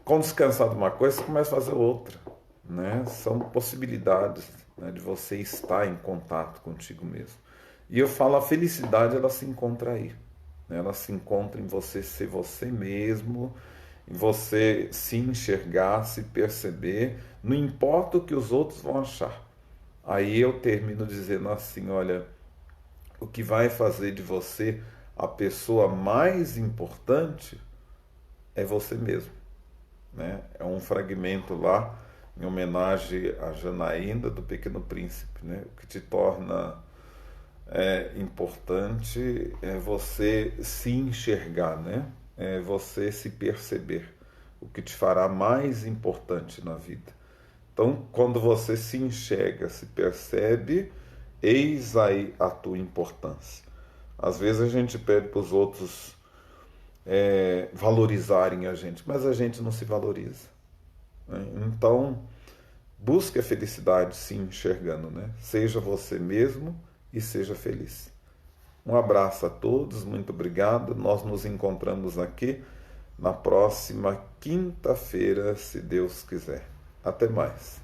[SPEAKER 1] quando se cansar de uma coisa, você começa a fazer outra, né? São possibilidades, né, de você estar em contato contigo mesmo. E eu falo, a felicidade ela se encontra aí, né? Ela se encontra em você ser você mesmo, em você se enxergar, se perceber, não importa o que os outros vão achar. Aí eu termino dizendo assim, olha, o que vai fazer de você a pessoa mais importante é você mesmo, né? É um fragmento lá em homenagem a Janaína do Pequeno Príncipe, né? O que te torna importante é você se enxergar, né? É você se perceber, o que te fará mais importante na vida. Então, quando você se enxerga, se percebe, eis aí a tua importância. Às vezes a gente pede para os outros valorizarem a gente, mas a gente não se valoriza, né? Então, busque a felicidade se enxergando, né? Seja você mesmo e seja feliz. Um abraço a todos, muito obrigado. Nós nos encontramos aqui na próxima quinta-feira, se Deus quiser. Até mais.